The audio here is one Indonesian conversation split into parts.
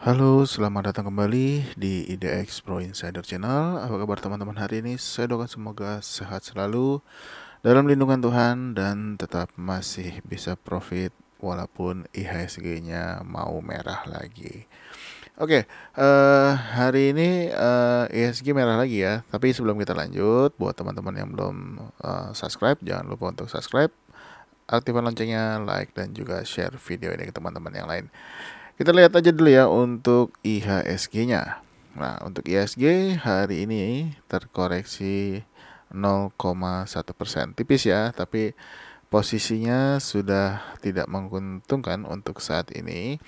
Halo, selamat datang kembali di IDX Pro Insider Channel. Apa kabar teman-teman hari ini? Saya doakan semoga sehat selalu dalam lindungan Tuhan dan tetap masih bisa profit walaupun IHSG-nya mau merah lagi. Oke, hari ini IHSG merah lagi ya. Tapi sebelum kita lanjut, buat teman-teman yang belum subscribe, jangan lupa untuk subscribe, aktifkan loncengnya, like, dan juga share video ini ke teman-teman yang lain. Kita lihat aja dulu ya untuk IHSG-nya. Nah, untuk IHSG hari ini terkoreksi 0,1%. Tipis ya, tapi posisinya sudah tidak menguntungkan untuk saat ini.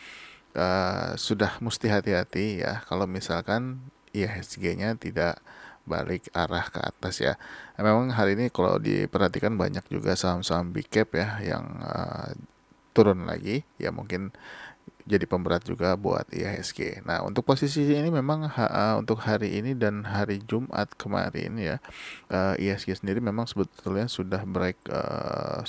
Sudah mesti hati-hati ya kalau misalkan IHSG-nya tidak balik arah ke atas ya. Memang hari ini kalau diperhatikan banyak juga saham-saham big cap ya yang turun lagi ya, mungkin jadi pemberat juga buat IHSG. Nah, untuk posisi ini memang untuk hari ini dan hari Jumat kemarin ya, IHSG sendiri memang sebetulnya sudah break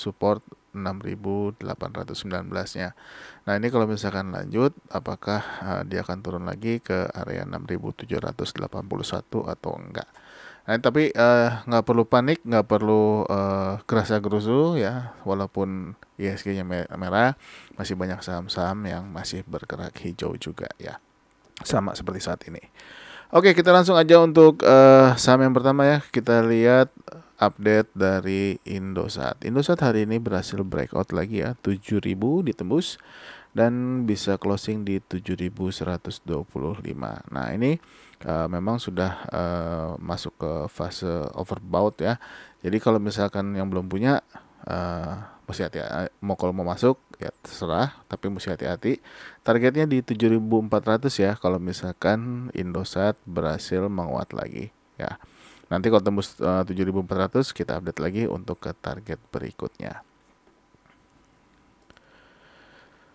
support 6.819-nya. Nah, ini kalau misalkan lanjut, apakah dia akan turun lagi ke area 6.781 atau enggak? Nah, tapi nggak perlu panik, nggak perlu gerasa gerusu ya. Walaupun IHSG-nya merah, masih banyak saham-saham yang masih bergerak hijau juga ya. Sama seperti saat ini. Oke, kita langsung aja untuk saham yang pertama ya. Kita lihat update dari Indosat. Indosat hari ini berhasil breakout lagi ya, 7.000 ditembus dan bisa closing di 7.125. Nah, ini memang sudah masuk ke fase overbought ya. Jadi kalau misalkan yang belum punya mesti hati-hati. Kalau mau masuk ya terserah, tapi mesti hati-hati. Targetnya di 7.400 ya kalau misalkan Indosat berhasil menguat lagi ya. Nanti kalau tembus 7.400 kita update lagi untuk ke target berikutnya.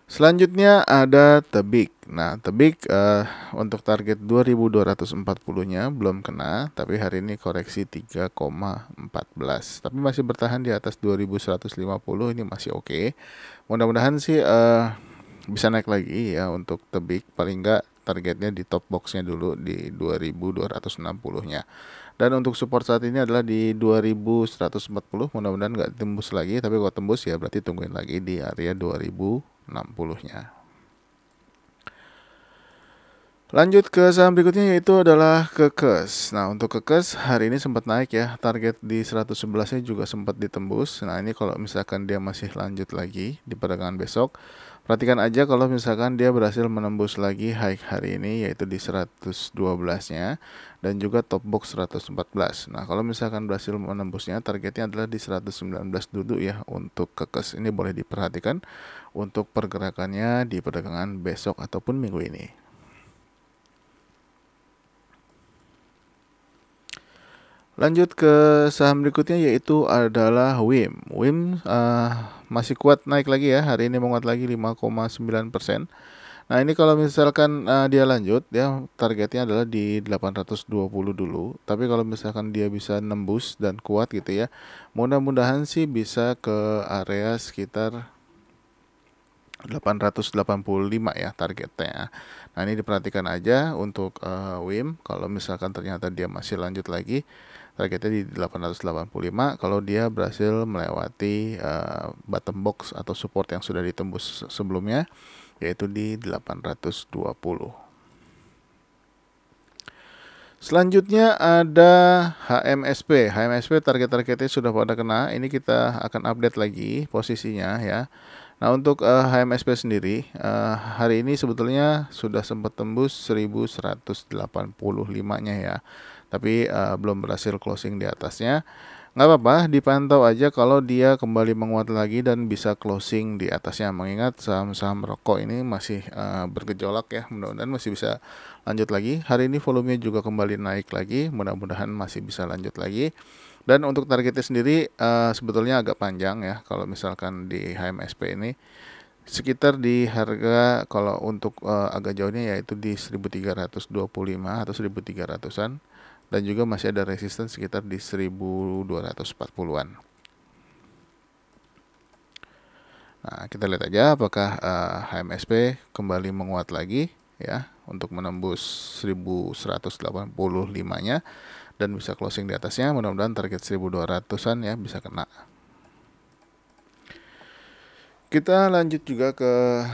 Selanjutnya ada Tebik. Nah, Tebik untuk target 2.240-nya belum kena, tapi hari ini koreksi 3,14. Tapi masih bertahan di atas 2.150, ini masih oke. Mudah-mudahan sih bisa naik lagi ya untuk Tebik, paling enggak targetnya di top boxnya dulu di 2.260-nya. Dan untuk support saat ini adalah di 2.140, mudah-mudahan nggak tembus lagi, tapi kalau tembus ya berarti tungguin lagi di area 2.060-nya. Lanjut ke saham berikutnya yaitu adalah Kekes. Nah, untuk Kekes hari ini sempat naik ya, target di 111-nya juga sempat ditembus. Nah, ini kalau misalkan dia masih lanjut lagi di perdagangan besok, perhatikan aja kalau misalkan dia berhasil menembus lagi high hari ini yaitu di 112-nya dan juga top box 114. Nah, kalau misalkan berhasil menembusnya, targetnya adalah di 119 dulu ya untuk Kekes. Ini boleh diperhatikan untuk pergerakannya di perdagangan besok ataupun minggu ini. Lanjut ke saham berikutnya yaitu adalah WIM. WIM masih kuat naik lagi ya, hari ini menguat lagi 5,9%. Nah, ini kalau misalkan dia lanjut ya, targetnya adalah di 820 dulu. Tapi kalau misalkan dia bisa nembus dan kuat gitu ya, mudah-mudahan sih bisa ke area sekitar 885 ya targetnya. Nah, ini diperhatikan aja untuk WIM. Kalau misalkan ternyata dia masih lanjut lagi, targetnya di 885 kalau dia berhasil melewati bottom box atau support yang sudah ditembus sebelumnya, yaitu di 820. Selanjutnya ada HMSP. HMSP target-targetnya sudah pada kena. Ini kita akan update lagi posisinya ya. Nah, untuk HMSP sendiri hari ini sebetulnya sudah sempat tembus 1185-nya ya. Tapi belum berhasil closing di atasnya. Nggak apa-apa, dipantau aja kalau dia kembali menguat lagi dan bisa closing di atasnya. Mengingat saham-saham rokok ini masih bergejolak ya, mudah-mudahan masih bisa lanjut lagi. Hari ini volumenya juga kembali naik lagi, mudah-mudahan masih bisa lanjut lagi. Dan untuk targetnya sendiri sebetulnya agak panjang ya, kalau misalkan di HMSP ini. Sekitar di harga kalau untuk agak jauhnya yaitu di 1325 atau 1300-an. Dan juga masih ada resisten sekitar di 1240-an. Nah, kita lihat aja apakah HMSP kembali menguat lagi ya untuk menembus 1185-nya dan bisa closing di atasnya. Mudah-mudahan target 1200-an ya bisa kena. Kita lanjut juga ke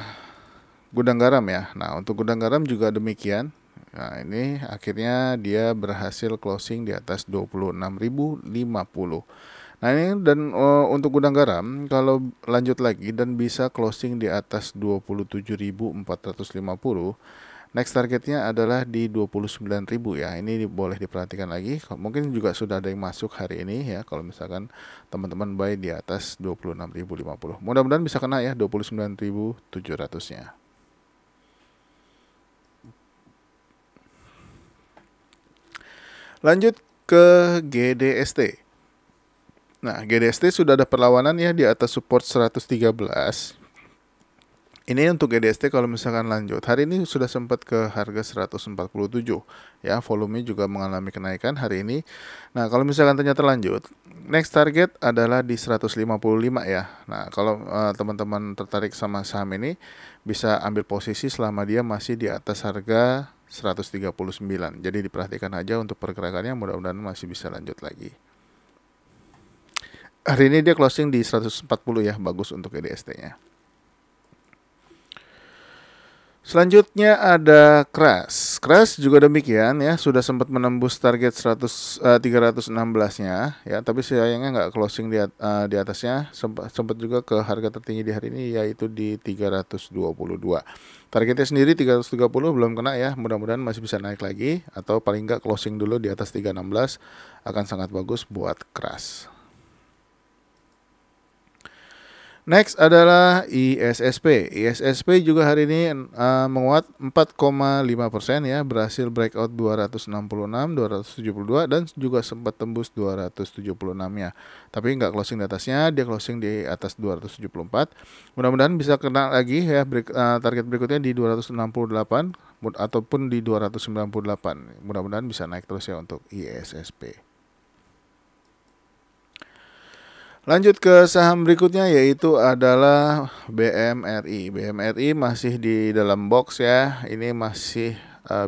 gudang garam ya. Nah, untuk gudang garam juga demikian. Nah, ini akhirnya dia berhasil closing di atas 26.050. Nah, ini dan untuk gudang garam kalau lanjut lagi dan bisa closing di atas 27.450, next targetnya adalah di 29.000 ya. Ini boleh diperhatikan lagi. Mungkin juga sudah ada yang masuk hari ini ya, kalau misalkan teman-teman buy di atas 26.050. Mudah-mudahan bisa kena ya 29.700-nya. Lanjut ke GDST. Nah, GDST sudah ada perlawanan ya di atas support 113. Ini untuk GDST kalau misalkan lanjut. Hari ini sudah sempat ke harga 147 ya, volume juga mengalami kenaikan hari ini. Nah, kalau misalkan ternyata lanjut, next target adalah di 155 ya. Nah, kalau teman-teman tertarik sama saham ini bisa ambil posisi selama dia masih di atas harga 139. Jadi diperhatikan aja untuk pergerakannya, mudah-mudahan masih bisa lanjut lagi. Hari ini dia closing di 140 ya, bagus untuk GDST-nya. Selanjutnya ada Crash. Crash juga demikian ya, sudah sempat menembus target 316-nya ya, tapi sayangnya nggak closing di atasnya. Sempat juga ke harga tertinggi di hari ini yaitu di 322. Targetnya sendiri 330 belum kena ya, mudah-mudahan masih bisa naik lagi atau paling nggak closing dulu di atas 316 akan sangat bagus buat Crash. Next adalah ISSP. ISSP juga hari ini menguat 4,5% ya, berhasil breakout 266, 272 dan juga sempat tembus 276-nya. Tapi nggak closing di atasnya, dia closing di atas 274. Mudah-mudahan bisa kena lagi ya, target berikutnya di 268 ataupun di 298. Mudah-mudahan bisa naik terus ya untuk ISSP. Lanjut ke saham berikutnya yaitu adalah BMRI. BMRI masih di dalam box ya. Ini masih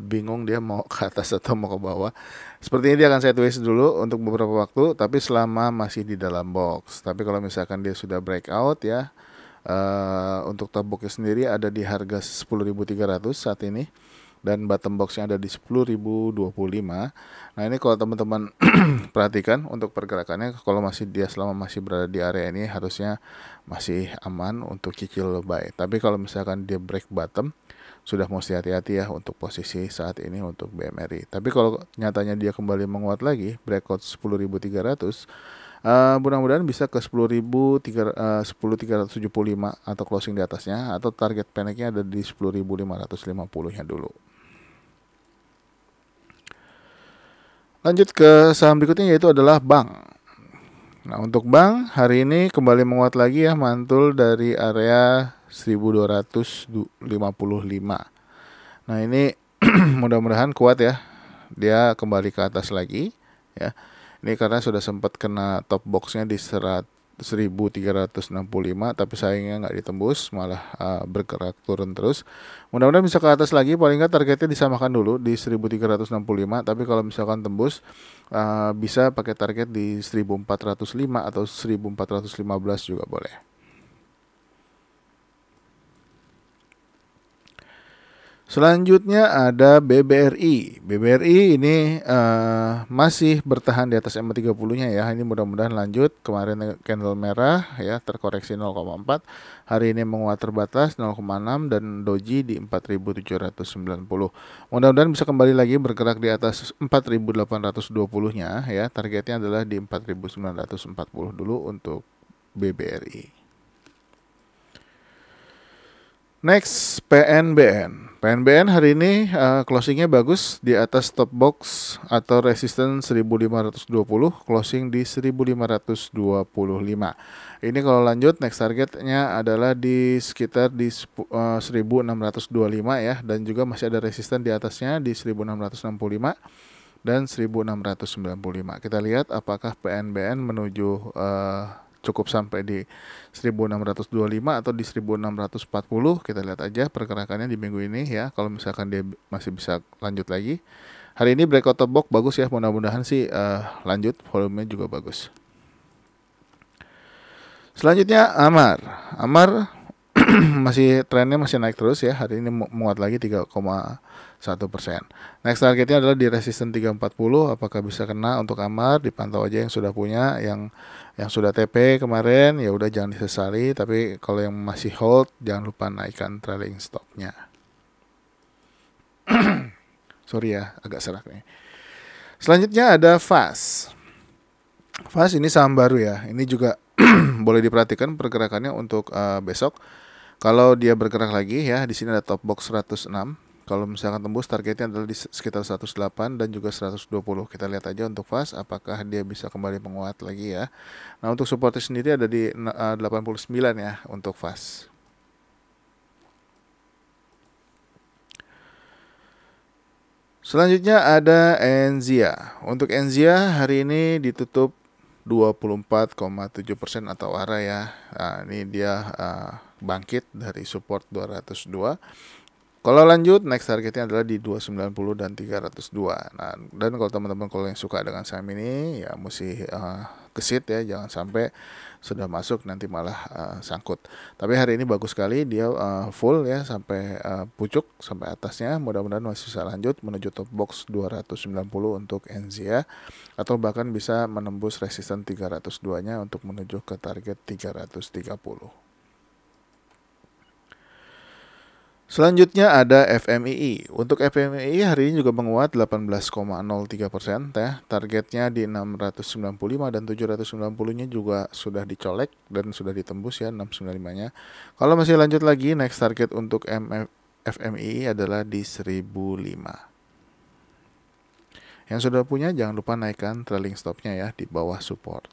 bingung dia mau ke atas atau mau ke bawah. Sepertinya dia akan sideways dulu untuk beberapa waktu, tapi selama masih di dalam box. Tapi kalau misalkan dia sudah breakout ya, untuk top boxnya sendiri ada di harga 10.300 saat ini. Dan bottom boxnya ada di 10.025. Nah, ini kalau teman-teman perhatikan untuk pergerakannya, kalau selama masih berada di area ini harusnya masih aman untuk cicil buy. Tapi kalau misalkan dia break bottom, sudah mesti hati-hati ya untuk posisi saat ini untuk BMRI. Tapi kalau nyatanya dia kembali menguat lagi, breakout 10.300, mudah-mudahan bisa ke 10.375 atau closing di atasnya, atau target pendeknya ada di 10.550-nya dulu. Lanjut ke saham berikutnya yaitu adalah bank. Nah, untuk bank hari ini kembali menguat lagi ya, mantul dari area 1255. Nah, ini mudah-mudahan kuat ya. Dia kembali ke atas lagi ya. Ini karena sudah sempat kena top boxnya di 1365, tapi sayangnya nggak ditembus, malah bergerak turun terus. Mudah-mudahan bisa ke atas lagi, paling nggak targetnya disamakan dulu di 1365, tapi kalau misalkan tembus bisa pakai target di 1405 atau 1415 juga boleh. Selanjutnya ada BBRI. BBRI ini masih bertahan di atas MA30-nya ya. Ini mudah-mudahan lanjut. Kemarin candle merah ya, terkoreksi 0,4. Hari ini menguat terbatas 0,6 dan doji di 4.790. Mudah-mudahan bisa kembali lagi bergerak di atas 4.820-nya ya. Targetnya adalah di 4.940 dulu untuk BBRI. Next, PNBN. PNBN hari ini closingnya bagus di atas top box atau resistance 1520, closing di 1525. Ini kalau lanjut next targetnya adalah di sekitar di 1625 ya, dan juga masih ada resisten di atasnya di 1665 dan 1695. Kita lihat apakah PNBN menuju cukup sampai di 1625 atau di 1640. Kita lihat aja pergerakannya di minggu ini ya. Kalau misalkan dia masih bisa lanjut lagi. Hari ini breakout top box bagus ya, mudah-mudahan sih lanjut, volumenya juga bagus. Selanjutnya Amar masih trennya masih naik terus ya. Hari ini menguat lagi 3,1%. Next targetnya adalah di resisten 340. Apakah bisa kena untuk Amar? Dipantau aja yang sudah punya, yang sudah TP kemarin ya udah jangan disesali. Tapi kalau yang masih hold jangan lupa naikkan trailing stopnya. Sorry ya, agak serak nih. Selanjutnya ada FAS. FAS ini saham baru ya. Ini juga boleh diperhatikan pergerakannya untuk besok. Kalau dia bergerak lagi ya, di sini ada top box 106. Kalau misalkan tembus targetnya adalah di sekitar 108 dan juga 120. Kita lihat aja untuk FAS apakah dia bisa kembali menguat lagi ya. Nah, untuk supportnya sendiri ada di 89 ya untuk FAS. Selanjutnya ada Enzia. Untuk Enzia hari ini ditutup 24,7% atau arah ya. Nah, ini dia bangkit dari support 202. Kalau lanjut next targetnya adalah di 290 dan 302. Nah, dan kalau teman-teman kalau yang suka dengan saham ini ya mesti kesit ya, jangan sampai sudah masuk nanti malah sangkut. Tapi hari ini bagus sekali dia full ya sampai pucuk sampai atasnya. Mudah-mudahan masih bisa lanjut menuju top box 290 untuk Enzia atau bahkan bisa menembus resisten 302-nya untuk menuju ke target 330. Selanjutnya ada FMII. Untuk FMII hari ini juga menguat 18,03% ya. Targetnya di 695 dan 790-nya juga sudah dicolek dan sudah ditembus ya 695-nya. Kalau masih lanjut lagi next target untuk FMII adalah di 1005. Yang sudah punya jangan lupa naikkan trailing stopnya ya di bawah support.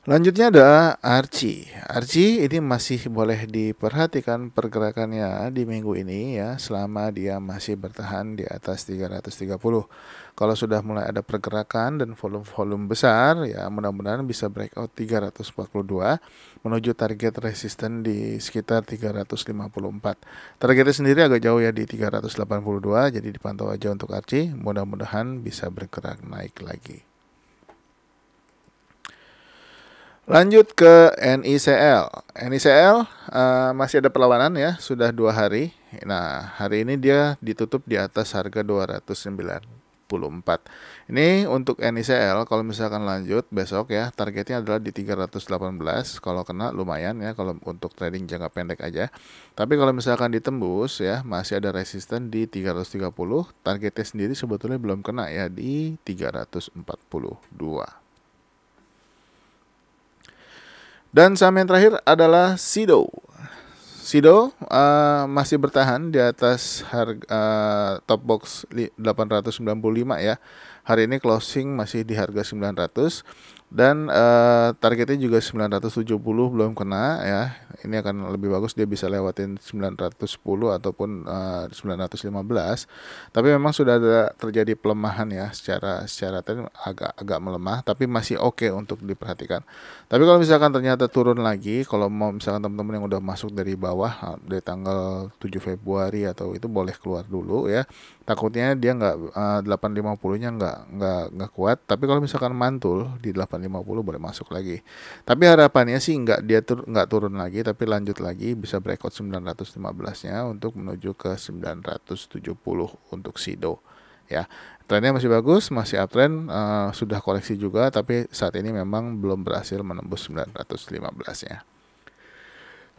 Lanjutnya ada Archie. Archie ini masih boleh diperhatikan pergerakannya di minggu ini ya, selama dia masih bertahan di atas 330. Kalau sudah mulai ada pergerakan dan volume besar ya, mudah-mudahan bisa breakout 342 menuju target resisten di sekitar 354. Targetnya sendiri agak jauh ya di 382, jadi dipantau aja untuk Archie, mudah-mudahan bisa bergerak naik lagi. Lanjut ke NICL. NICL masih ada perlawanan ya, sudah 2 hari. Nah, hari ini dia ditutup di atas harga 294. Ini untuk NICL kalau misalkan lanjut besok ya, targetnya adalah di 318. Kalau kena lumayan ya kalau untuk trading jangka pendek aja. Tapi kalau misalkan ditembus ya, masih ada resisten di 330. Targetnya sendiri sebetulnya belum kena ya di 342. Dan saham yang terakhir adalah Sido. Sido masih bertahan di atas harga top box 895 ya. Hari ini closing masih di harga 900 dan targetnya juga 970 belum kena ya. Ini akan lebih bagus dia bisa lewatin 910 ataupun 915. Tapi memang sudah ada terjadi pelemahan ya secara tren agak melemah, tapi masih oke untuk diperhatikan. Tapi kalau misalkan ternyata turun lagi, kalau mau misalkan teman-teman yang udah masuk dari bawah dari tanggal 7 Februari atau itu boleh keluar dulu ya. Takutnya dia 850-nya nggak kuat. Tapi kalau misalkan mantul di 850 boleh masuk lagi. Tapi harapannya sih nggak turun lagi, tapi lanjut lagi bisa breakout 915-nya untuk menuju ke 970 untuk Sido ya. Trennya masih bagus, masih uptrend, sudah koreksi juga, tapi saat ini memang belum berhasil menembus 915-nya.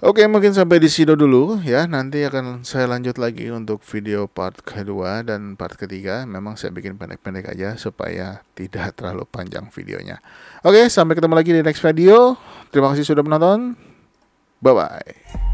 Oke, mungkin sampai di Sido dulu ya. Nanti akan saya lanjut lagi untuk video part kedua dan part ketiga. Memang saya bikin pendek-pendek aja supaya tidak terlalu panjang videonya. Oke, sampai ketemu lagi di next video. Terima kasih sudah menonton. Bye-bye.